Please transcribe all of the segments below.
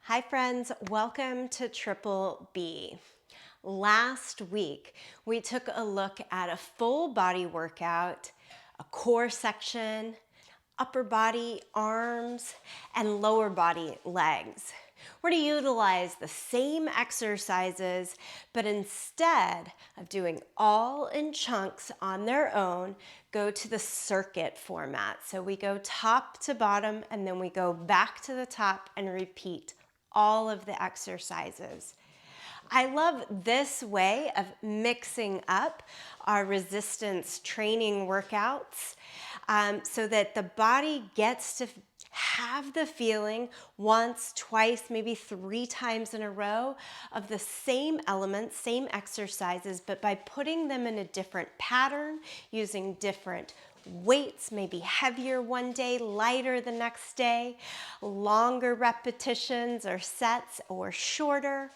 Hi friends, welcome to Triple B. Last week, we took a look at a full body workout, a core section, upper body, arms, and lower body, legs. We're going to utilize the same exercises, but instead of doing all in chunks on their own, go to the circuit format. So we go top to bottom, and then we go back to the top and repeat all of the exercises. I love this way of mixing up our resistance training workouts so that the body gets to have the feeling once, twice, maybe 3 times in a row of the same elements, same exercises, but by putting them in a different pattern, using different weights, maybe heavier one day, lighter the next day, longer repetitions or sets or shorter,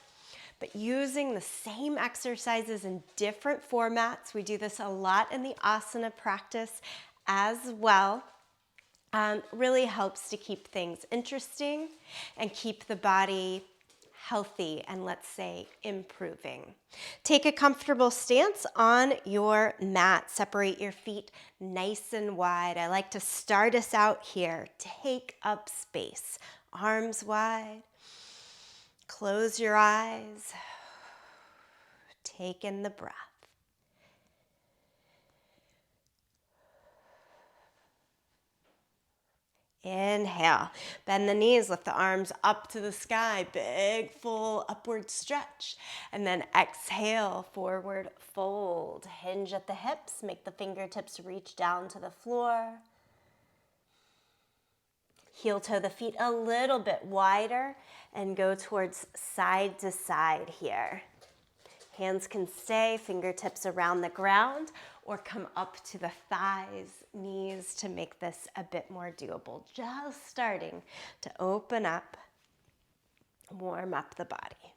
but using the same exercises in different formats. We do this a lot in the asana practice as well. Really helps to keep things interesting and keep the body healthy and, let's say, improving. Take a comfortable stance on your mat. Separate your feet nice and wide. I like to start us out here. Take up space. Arms wide. Close your eyes. Take in the breath. Inhale, bend the knees, lift the arms up to the sky, big full upward stretch. And then exhale, forward fold. Hinge at the hips, make the fingertips reach down to the floor. Heel toe the feet a little bit wider and go towards side to side here. Hands can stay, fingertips around the ground, or come up to the thighs, knees to make this a bit more doable. Just starting to open up, warm up the body.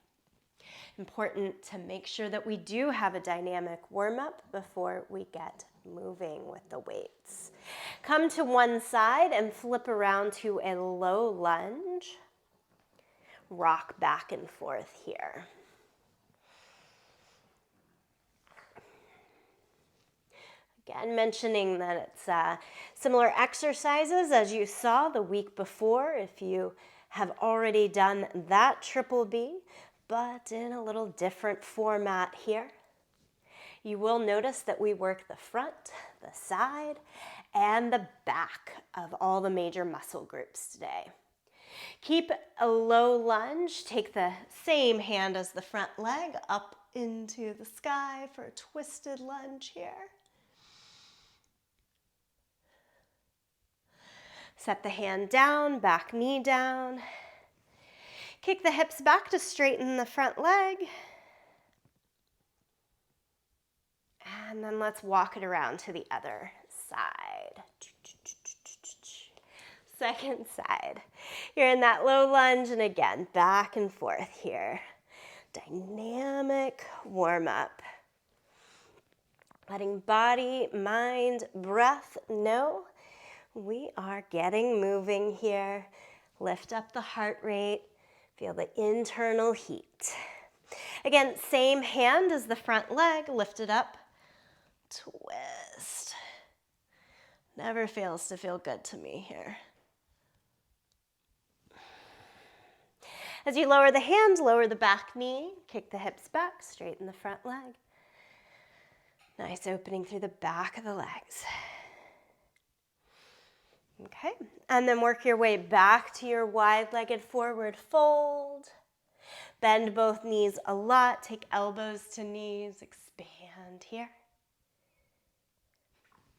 Important to make sure that we do have a dynamic warm-up before we get moving with the weights. Come to one side and flip around to a low lunge. Rock back and forth here. Again, mentioning that it's similar exercises as you saw the week before if you have already done that Triple B, but in a little different format here. You will notice that we work the front, the side, and the back of all the major muscle groups today. Keep a low lunge. Take the same hand as the front leg up into the sky for a twisted lunge here. Set the hand down, back knee down. Kick the hips back to straighten the front leg. And then let's walk it around to the other side. Second side. You're in that low lunge, and again, back and forth here. Dynamic warm up. Letting body, mind, breath know we are getting moving here. Lift up the heart rate. Feel the internal heat. Again, same hand as the front leg. Lift it up. Twist. Never fails to feel good to me here. As you lower the hand, lower the back knee. Kick the hips back. Straighten the front leg. Nice opening through the back of the legs. Okay, and then work your way back to your wide-legged forward fold. Bend both knees a lot. Take elbows to knees. Expand here.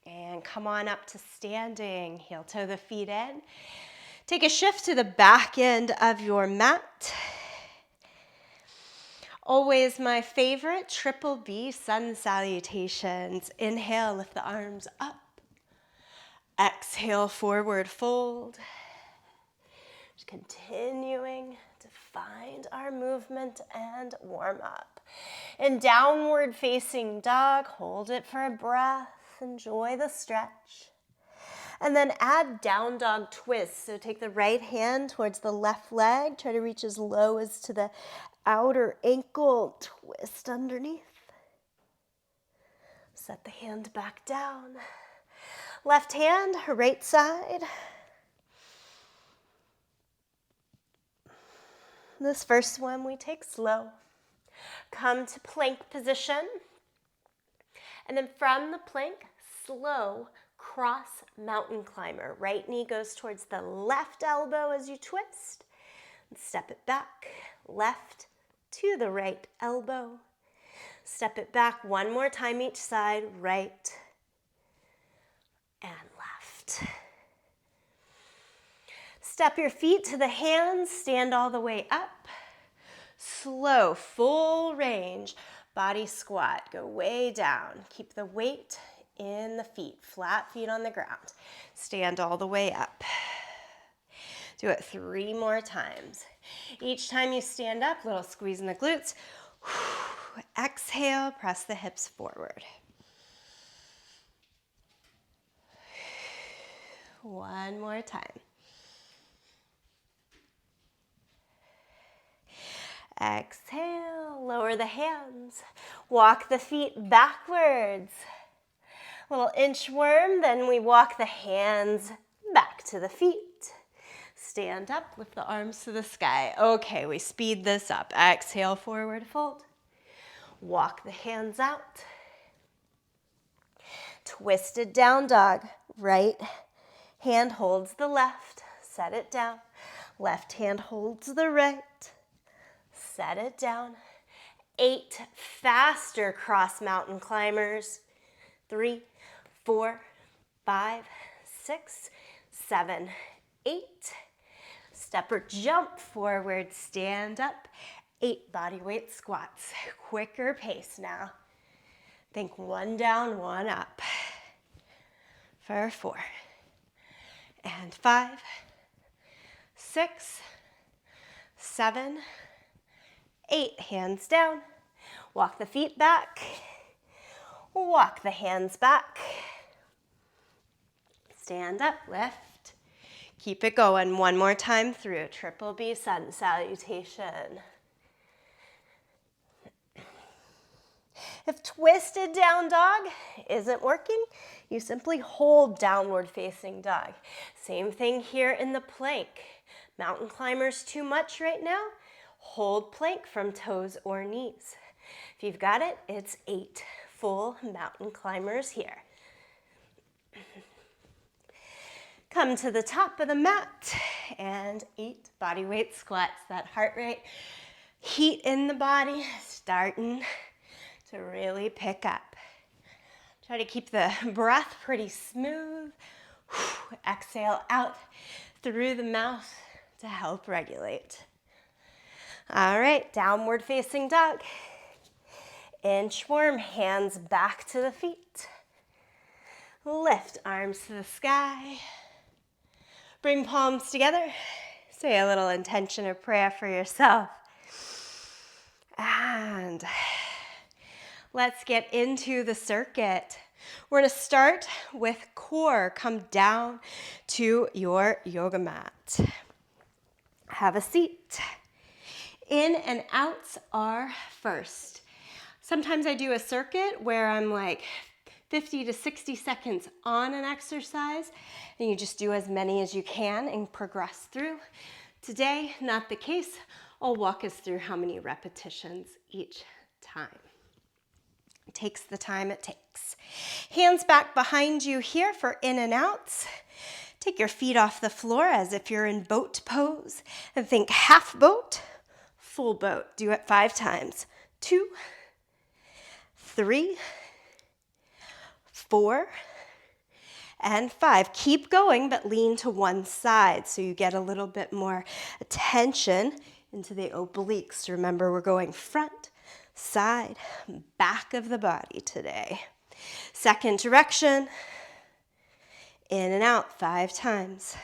And come on up to standing. Heel toe the feet in. Take a shift to the back end of your mat. Always my favorite, Triple B sun salutations. Inhale, lift the arms up. Exhale, forward fold. Just continuing to find our movement and warm up. In downward facing dog, hold it for a breath. Enjoy the stretch. And then add down dog twist. So take the right hand towards the left leg. Try to reach as low as to the outer ankle. Twist underneath. Set the hand back down. Left hand, right side. This first one we take slow. Come to plank position. And then from the plank, slow cross mountain climber. Right knee goes towards the left elbow as you twist. And step it back, left to the right elbow. Step it back one more time each side, right and left. Step your feet to the hands, stand all the way up. Slow, full range, body squat. Go way down. Keep the weight in the feet, flat feet on the ground. Stand all the way up. Do it 3 more times. Each time you stand up, little squeeze in the glutes. Exhale, press the hips forward. One more time. Exhale, lower the hands. Walk the feet backwards. Little inchworm, then we walk the hands back to the feet. Stand up, lift the arms to the sky. Okay, we speed this up. Exhale, forward fold. Walk the hands out. Twisted down dog. Right hand holds the left. Set it down. Left hand holds the right. Set it down. 8 faster cross mountain climbers. 3, 4, 5, 6, 7, 8. Step or jump forward, stand up. 8 body weight squats. Quicker pace now. Think 1 down, 1 up. For 4. And 5, 6, 7, 8. Hands down. Walk the feet back. Walk the hands back. Stand up, lift. Keep it going. 1 more time through. Triple B sun salutation. If twisted down dog isn't working, you simply hold downward facing dog. Same thing here in the plank. Mountain climbers too much right now? Hold plank from toes or knees. If you've got it, it's 8 full mountain climbers here. Come to the top of the mat and 8 body weight squats. That heart rate, heat in the body starting to really pick up. Try to keep the breath pretty smooth. Exhale out through the mouth to help regulate. All right, downward facing dog. Inchworm, hands back to the feet. Lift arms to the sky. Bring palms together. Say a little intention or prayer for yourself. And let's get into the circuit. We're going to start with core. Come down to your yoga mat. Have a seat. In and outs are first. Sometimes I do a circuit where I'm like 50 to 60 seconds on an exercise, and you just do as many as you can and progress through. Today, not the case. I'll walk us through how many repetitions each time. It takes the time it takes. Hands back behind you here for in and outs. Take your feet off the floor as if you're in boat pose, and think half boat, full boat. Do it 5 times. 2, 3, 4, and 5. Keep going, but lean to one side so you get a little bit more attention into the obliques. Remember, we're going front, side, back of the body today. Second direction, in and out 5 times.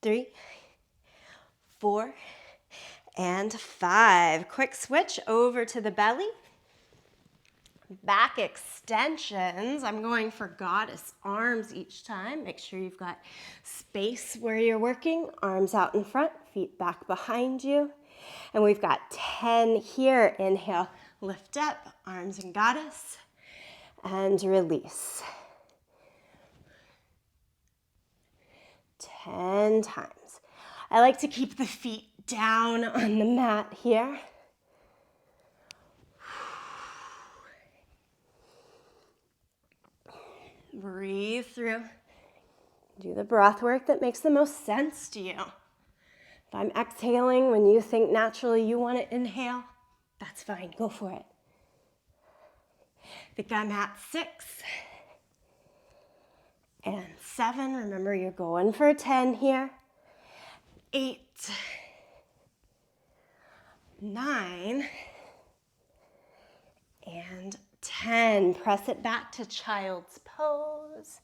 3, 4, and 5. Quick switch over to the belly. Back extensions. I'm going for goddess arms each time. Make sure you've got space where you're working. Arms out in front, feet back behind you. And we've got 10 here. Inhale, lift up, arms in goddess, and release. 10 times. I like to keep the feet down on the mat here. Breathe through. Do the breath work that makes the most sense to you. If I'm exhaling when you think naturally you want to inhale, that's fine. Go for it. I think I'm at 6 and 7. Remember, you're going for 10 here. 8, 9, and 10. Press it back to child's pose.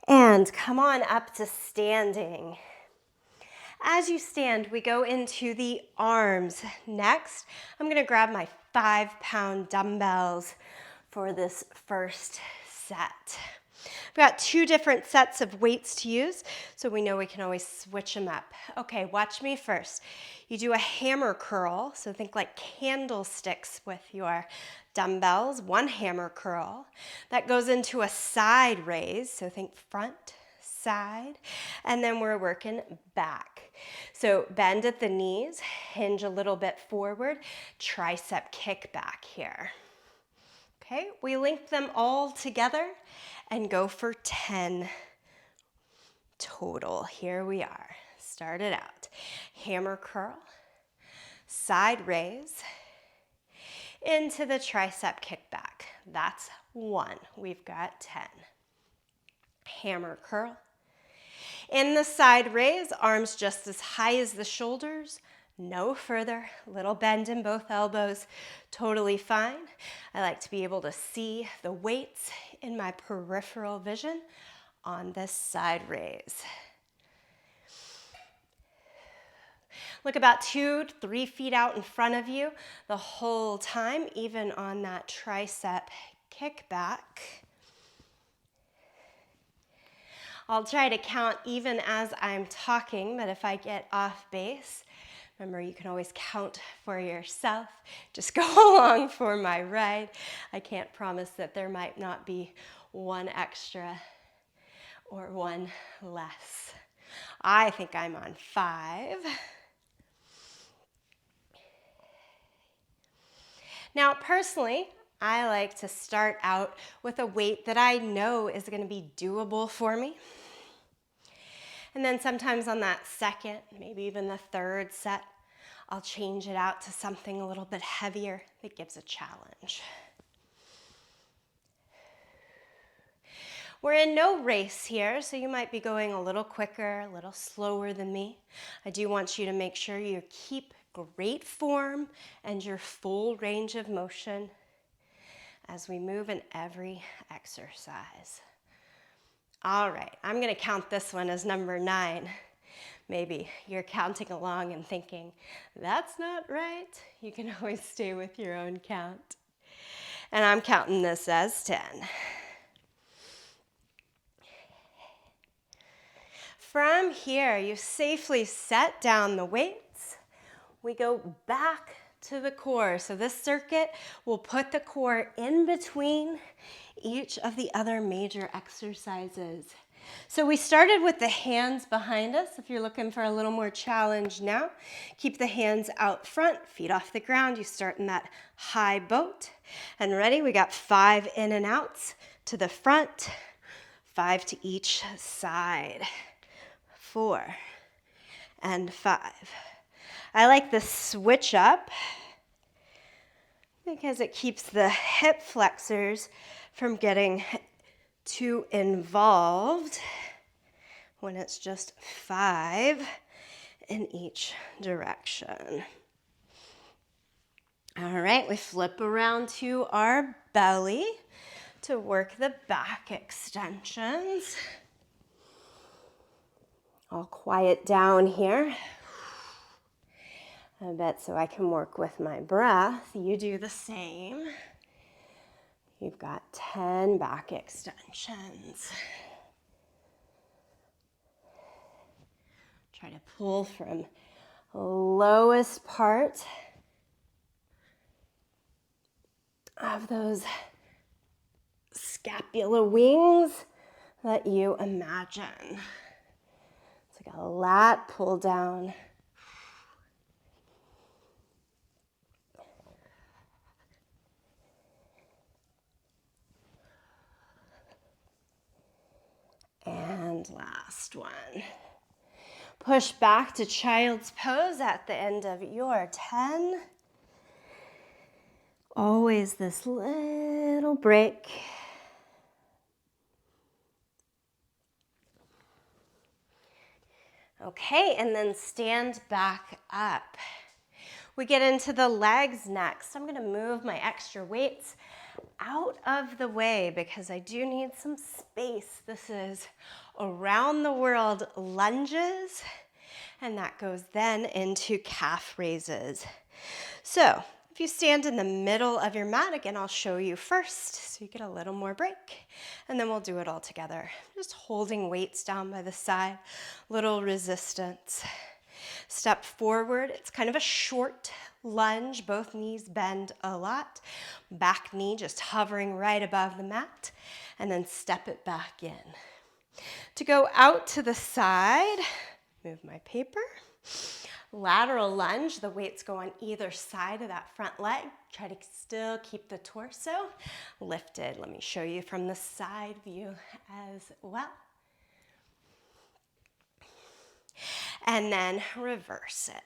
And come on up to standing. As you stand, we go into the arms. Next, I'm going to grab my 5-pound dumbbells for this first set. I've got 2 different sets of weights to use, so we know we can always switch them up. Okay, watch me first. You do a hammer curl, so think like candlesticks with your dumbbells, 1 hammer curl. That goes into a side raise, so think front, side, and then we're working back. So bend at the knees, hinge a little bit forward, tricep kick back here. Okay, we link them all together and go for 10 total. Here we are. Start it out. Hammer curl, side raise, into the tricep kickback. That's 1. We've got 10. Hammer curl. In the side raise, arms just as high as the shoulders, no further. Little bend in both elbows, totally fine. I like to be able to see the weights in my peripheral vision on this side raise. Look about 2 to 3 feet out in front of you the whole time, even on that tricep kickback. I'll try to count even as I'm talking, but if I get off base, remember you can always count for yourself. Just go along for my ride. I can't promise that there might not be 1 extra or 1 less. I think I'm on 5. Now, personally, I like to start out with a weight that I know is going to be doable for me. And then sometimes on that second, maybe even the third set, I'll change it out to something a little bit heavier that gives a challenge. We're in no race here, so you might be going a little quicker, a little slower than me. I do want you to make sure you keep great form and your full range of motion as we move in every exercise. All right, I'm going to count this one as number 9. Maybe you're counting along and thinking, that's not right. You can always stay with your own count. And I'm counting this as 10. From here, you safely set down the weights. We go back to the core. So this circuit will put the core in between each of the other major exercises. So we started with the hands behind us. If you're looking for a little more challenge now, keep the hands out front, feet off the ground. You start in that high boat. And ready? We got 5 in and outs to the front, 5 to each side, 4 and 5. I like the switch up because it keeps the hip flexors from getting too involved when it's just 5 in each direction. All right, we flip around to our belly to work the back extensions. I'll quiet down here. a bit so I can work with my breath. You do the same. You've got 10 back extensions. Try to pull from the lowest part of those scapula wings that you imagine. It's like a lat pull down. And last one. Push back to child's pose at the end of your 10. Always this little break. Okay, and then stand back up. We get into the legs next. I'm gonna move my extra weights out of the way because I do need some space. This is around the world lunges, and that goes then into calf raises. So if you stand in the middle of your mat, again, I'll show you first so you get a little more break, and then we'll do it all together. Just holding weights down by the side, little resistance. Step forward. It's kind of a short lunge. Both knees bend a lot. Back knee just hovering right above the mat, and then step it back in. To go out to the side, move my paper. Lateral lunge, the weights go on either side of that front leg. Try to still keep the torso lifted. Let me show you from the side view as well. And then reverse it.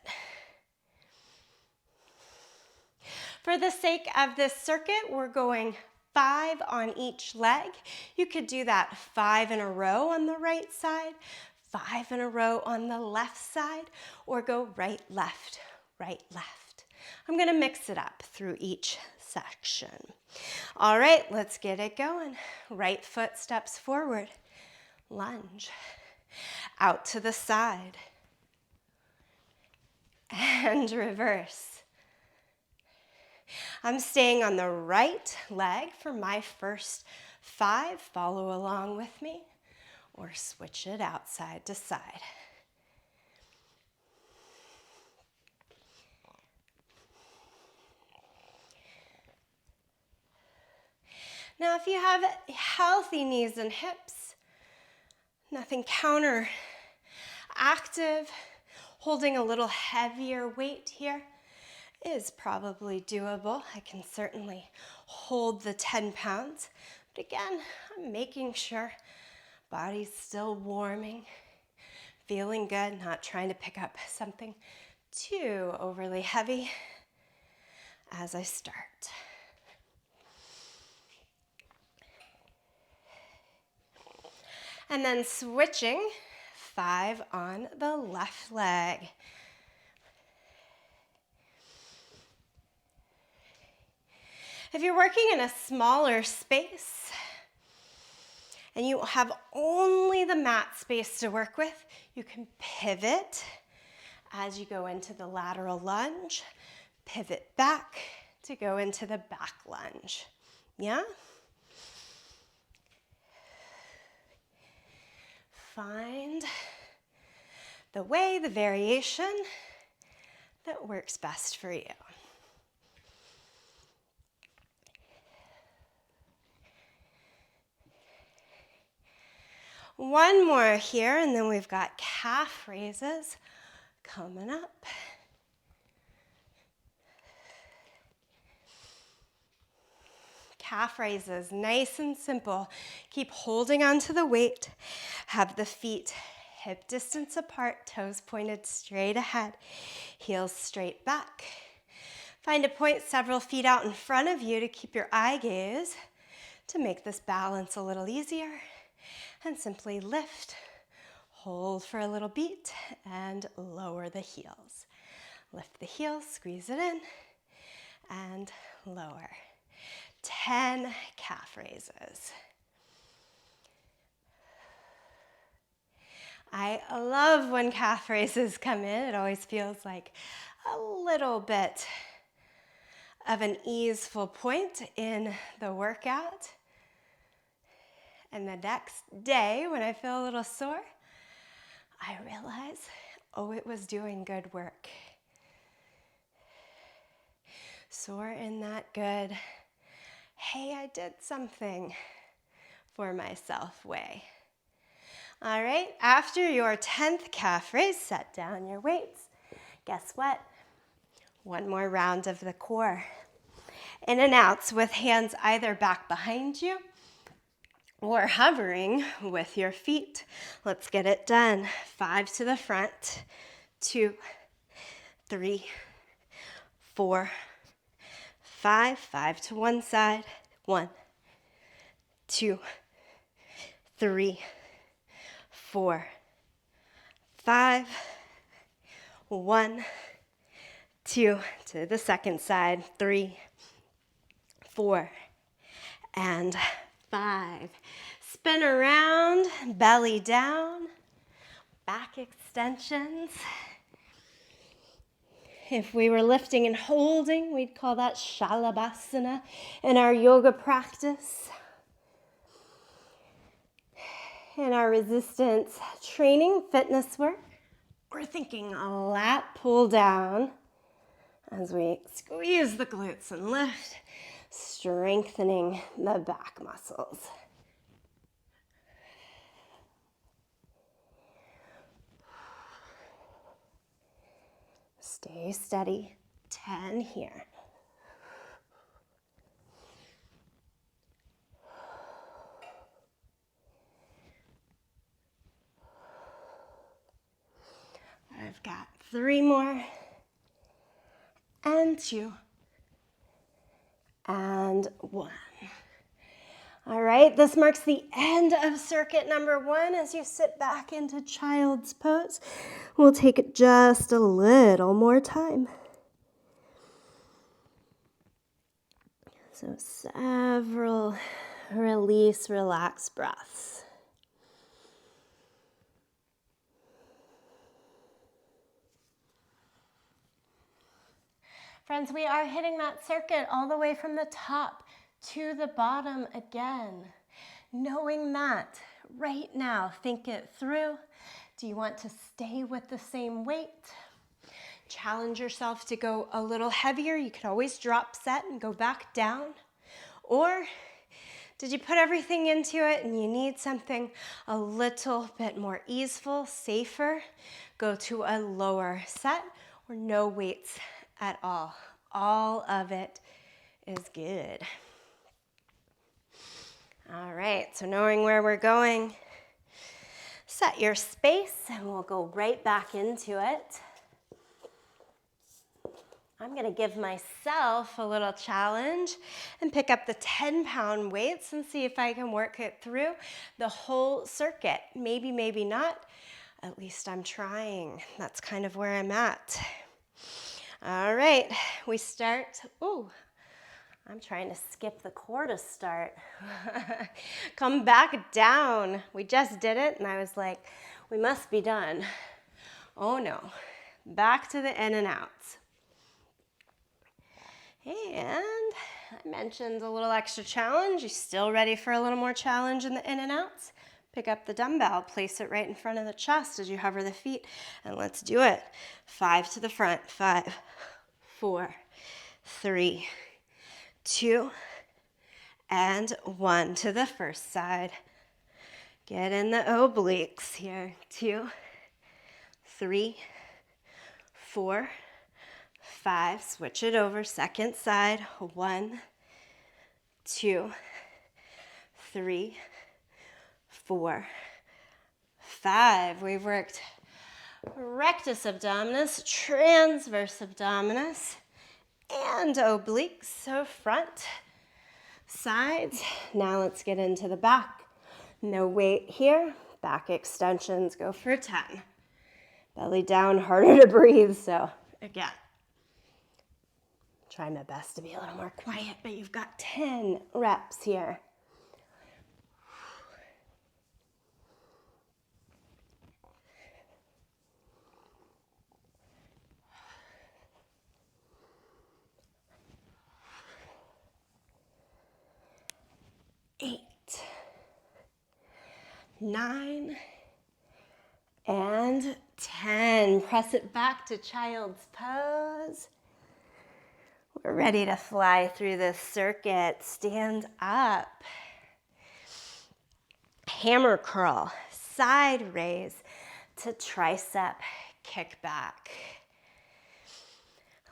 For the sake of this circuit, we're going 5 on each leg. You could do that 5 in a row on the right side, 5 in a row on the left side, or go right, left, right, left. I'm gonna mix it up through each section. All right, let's get it going. Right foot steps forward, lunge, out to the side, and reverse. I'm staying on the right leg for my first 5. Follow along with me, or switch it out side to side. Now, if you have healthy knees and hips, nothing counteractive, holding a little heavier weight here is probably doable. I can certainly hold the 10 pounds, but again, I'm making sure body's still warming, feeling good, not trying to pick up something too overly heavy as I start. And then switching, 5 on the left leg. If you're working in a smaller space and you have only the mat space to work with, you can pivot as you go into the lateral lunge, pivot back to go into the back lunge. Yeah? Find the way, the variation that works best for you. One more here, and then we've got calf raises coming up. Calf raises, nice and simple. Keep holding onto the weight. Have the feet hip distance apart, toes pointed straight ahead, heels straight back. Find a point several feet out in front of you to keep your eye gaze to make this balance a little easier. And simply lift, hold for a little beat, and lower the heels. Lift the heels, squeeze it in, and lower. 10 calf raises. I love when calf raises come in. It always feels like a little bit of an easeful point in the workout. And the next day, when I feel a little sore, I realize, oh, it was doing good work. Sore in that good, hey, I did something for myself way. All right, after your 10th calf raise, set down your weights. Guess what? One more round of the core. In and outs with hands either back behind you or hovering with your feet. Let's get it done. 5 to the front, 2, 3, 4, 5. 5 to one side. 1, 2, 3, 4, 5. 1, 2 to the second side. 3, 4, and 5. Spin around, belly down, back extensions. If we were lifting and holding, we'd call that Shalabhasana in our yoga practice. In our resistance training, fitness work, we're thinking a lat pull down as we squeeze the glutes and lift, strengthening the back muscles. Stay steady. 10 here. I've got 3 more. And 2. And 1. All right, this marks the end of circuit number 1 as you sit back into child's pose. We'll take just a little more time. So several release, relax breaths. Friends, we are hitting that circuit all the way from the top to the bottom again. Knowing that right now, think it through. Do you want to stay with the same weight? Challenge yourself to go a little heavier. You could always drop set and go back down. Or did you put everything into it and you need something a little bit more easeful, safer? Go to a lower set or no weights at all. All of it is good. All right, so knowing where we're going, set your space and we'll go right back into it. I'm gonna give myself a little challenge and pick up the 10-pound weights and see if I can work it through the whole circuit. Maybe, maybe not. At least I'm trying. That's kind of where I'm at. All right, we start. Ooh, I'm trying to skip the core to start. Come back down. We just did it, and I was like, we must be done. Oh no, back to the in and outs. And I mentioned a little extra challenge. You still ready for a little more challenge in the in and outs? Pick up the dumbbell, place it right in front of the chest as you hover the feet, and let's do it. 5 to the front. 5, 4, 3, 2, and 1 to the first side. Get in the obliques here. 2, 3, 4, 5. Switch it over. Second side. 1, 2, 3, 4, 5. We've worked rectus abdominis, transverse abdominis, and obliques. So front, sides. Now let's get into the back. No weight here. Back extensions go for 10. Belly down, harder to breathe. So again, try my best to be a little more quiet, but you've got 10 reps here. 9, and 10. Press it back to child's pose. We're ready to fly through this circuit. Stand up. Hammer curl, side raise to tricep kickback.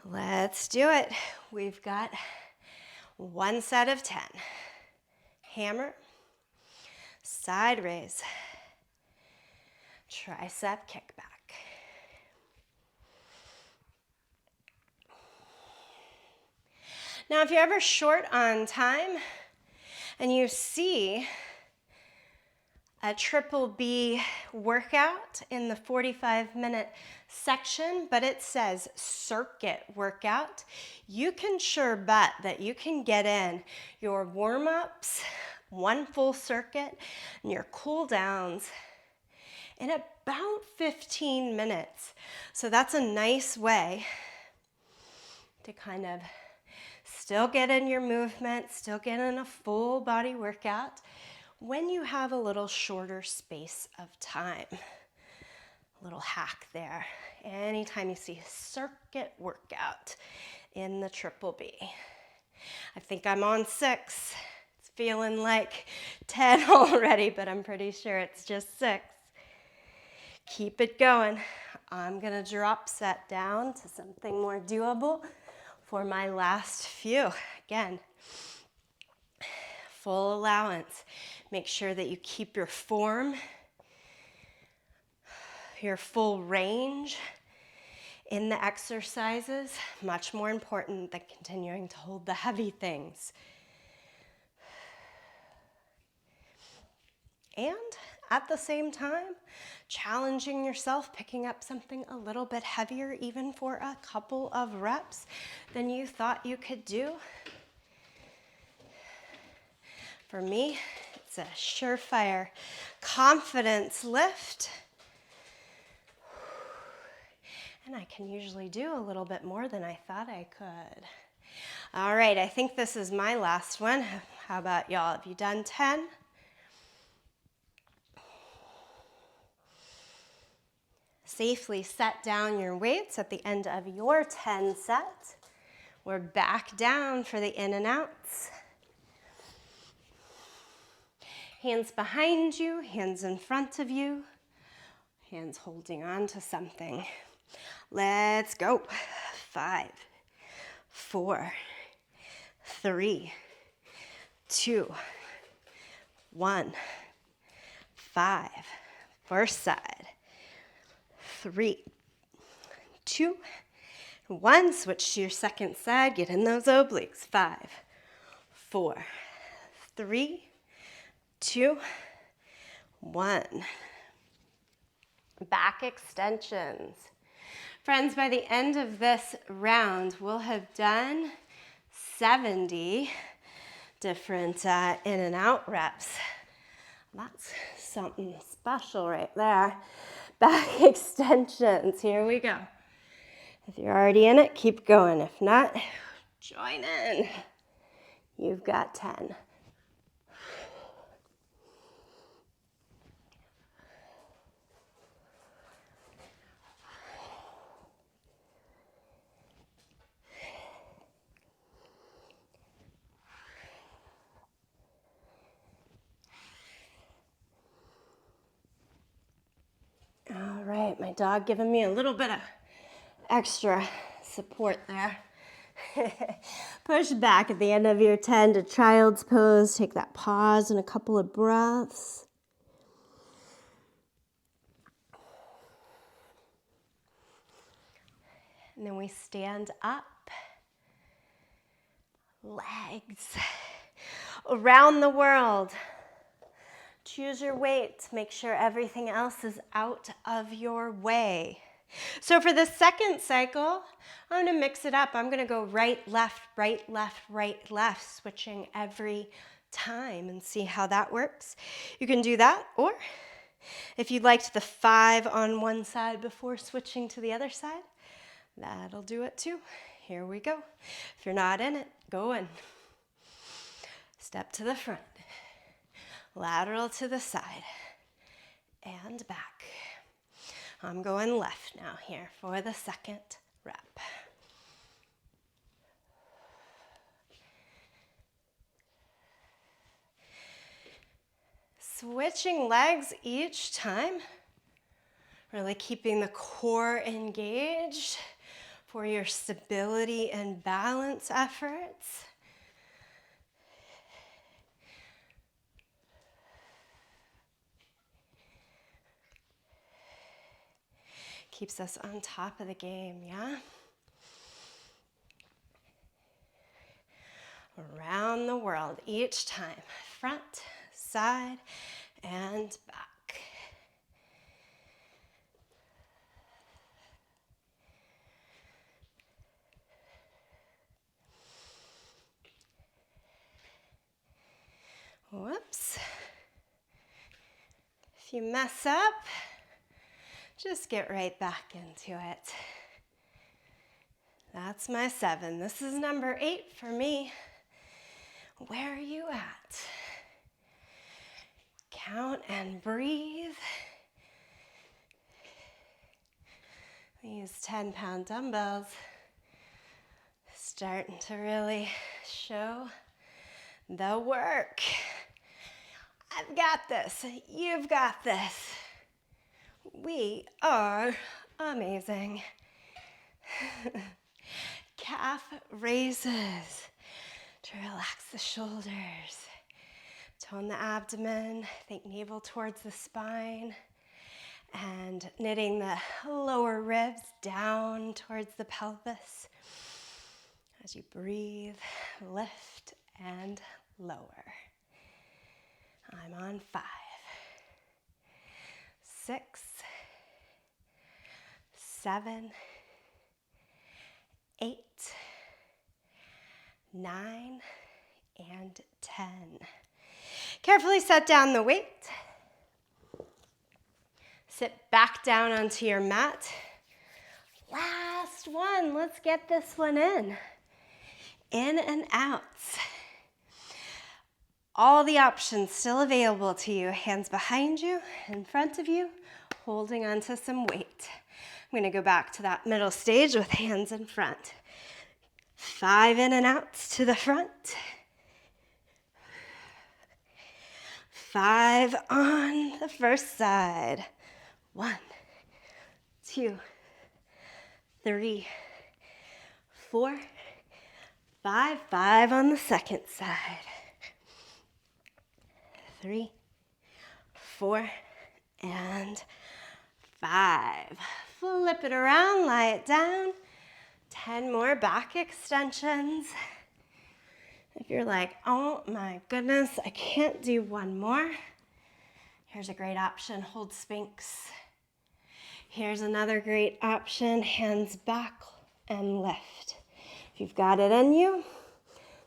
Let's do it. We've got 1 set of 10. Hammer, side raise, tricep kickback. Now, if you're ever short on time and you see a triple B workout in the 45-minute section, but it says circuit workout, you can sure bet that you can get in your warm-ups, 1 full circuit, and your cool downs in about 15 minutes. So that's a nice way to kind of still get in your movement, still get in a full body workout when you have a little shorter space of time. A little hack there. Anytime you see circuit workout in the triple B. I think I'm on 6. It's feeling like 10 already, but I'm pretty sure it's just 6. Keep it going. I'm gonna drop set down to something more doable for my last few. Again, full allowance. Make sure that you keep your form, your full range in the exercises. Much more important than continuing to hold the heavy things. And at the same time, challenging yourself, picking up something a little bit heavier, even for a couple of reps than you thought you could do. For me, it's a surefire confidence lift. And I can usually do a little bit more than I thought I could. All right, I think this is my last one. How about y'all? Have you done 10? Safely set down your weights at the end of your 10 set. We're back down for the in and outs. Hands behind you, hands in front of you, hands holding on to something. Let's go. 5, 4, 3, 2, 1. 5. First side. 3, 2, 1. Switch to your second side. Get in those obliques. 5, 4, 3, 2, 1. Back extensions. Friends, by the end of this round, we'll have done 70 different in and out reps. That's something special right there. Back extensions. Here we go. If you're already in it, keep going. If not, join in. You've got 10. All right, my dog giving me a little bit of extra support there. Push back at the end of your 10 to child's pose. Take that pause and a couple of breaths. And then we stand up. Legs around the world. Choose your weight. Make sure everything else is out of your way. So for the second cycle, I'm going to mix it up. I'm going to go right, left, right, left, right, left, switching every time and see how that works. You can do that, or if you liked the 5 on one side before switching to the other side, that'll do it too. Here we go. If you're not in it, go in. Step to the front. Lateral to the side. and back. I'm going left now here for the second rep. Switching legs each time, really keeping the core engaged for your stability and balance efforts. Keeps us on top of the game, yeah? Around the world each time, front, side, and back. Whoops. If you mess up, just get right back into it. That's my 7. This is number 8 for me. Where are you at? Count and breathe. These 10-pound dumbbells starting to really show the work. I've got this. You've got this. We are amazing. Calf raises to relax the shoulders. Tone the abdomen, think navel towards the spine, and knitting the lower ribs down towards the pelvis. As you breathe, lift and lower. I'm on 5, 6, 7, 8, 9, and 10. Carefully set down the weight. Sit back down onto your mat. Last one, let's get this one in. In and out. All the options still available to you. Hands behind you, in front of you, holding onto some weight. I'm gonna go back to that middle stage with hands in front. 5 in and outs to the front. 5 on the first side. 1, 2, 3, 4, 5. 5 on the second side. 3, 4, and 5. Flip it around, lie it down. 10 more back extensions. If you're like, oh my goodness, I can't do one more, here's a great option, hold Sphinx. Here's another great option, hands back and lift. If you've got it in you,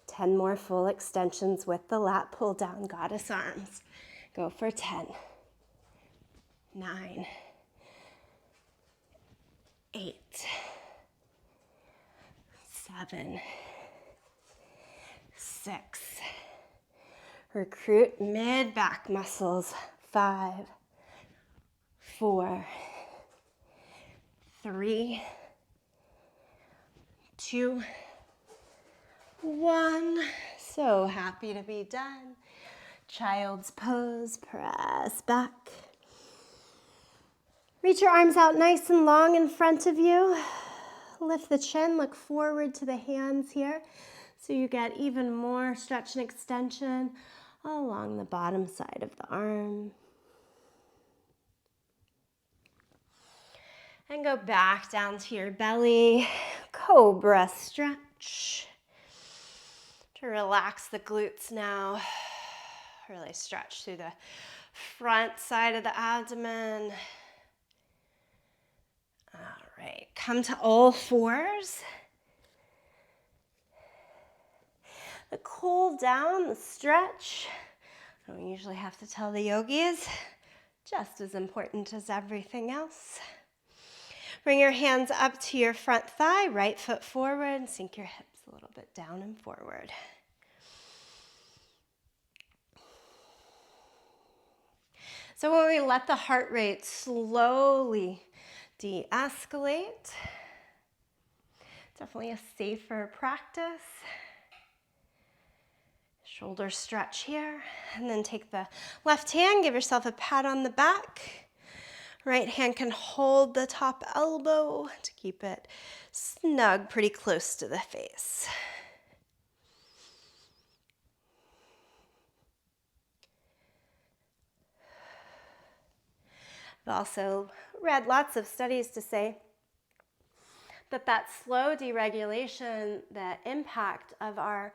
10 more full extensions with the lat pull down, goddess arms. Go for 10, 9, 8, 7, 6. Recruit mid-back muscles. 5, 4, 3, 2, 1. So happy to be done. Child's pose, press back. Reach your arms out nice and long in front of you. Lift the chin, look forward to the hands here so you get even more stretch and extension along the bottom side of the arm. And go back down to your belly, cobra stretch. To relax the glutes now. Really stretch through the front side of the abdomen. All right, come to all fours. The cool down, the stretch. I don't usually have to tell the yogis, just as important as everything else. Bring your hands up to your front thigh, right foot forward, sink your hips a little bit down and forward. So when we let the heart rate slowly de-escalate, definitely a safer practice. Shoulder stretch here, and then take the left hand, give yourself a pat on the back. Right hand can hold the top elbow to keep it snug, pretty close to the face. I've also read lots of studies to say that slow deregulation, the impact of our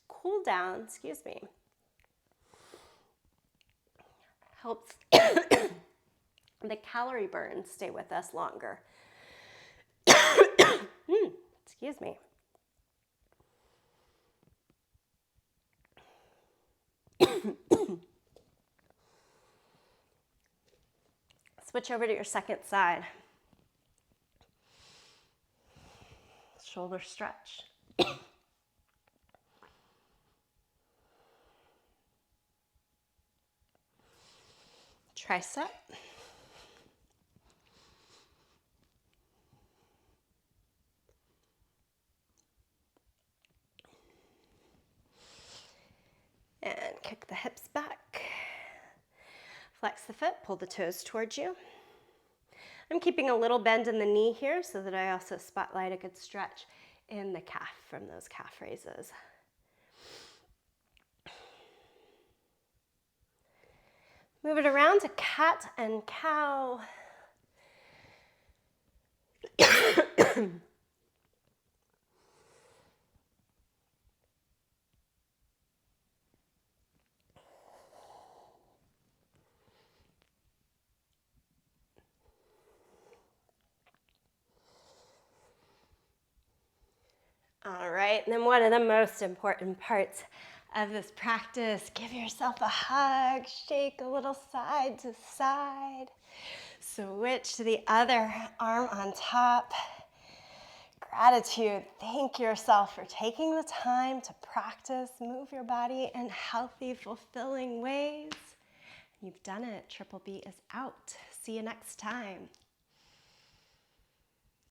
cool down, helps the calorie burn stay with us longer. Excuse me. Switch over to your second side. Shoulder stretch. Tricep. And kick the hips back. Flex the foot, pull the toes towards you. I'm keeping a little bend in the knee here so that I also spotlight a good stretch in the calf from those calf raises. Move it around to cat and cow. All right, and then one of the most important parts of this practice, give yourself a hug, shake a little side to side. Switch to the other arm on top. Gratitude, thank yourself for taking the time to practice, move your body in healthy, fulfilling ways. You've done it. Triple B is out. See you next time.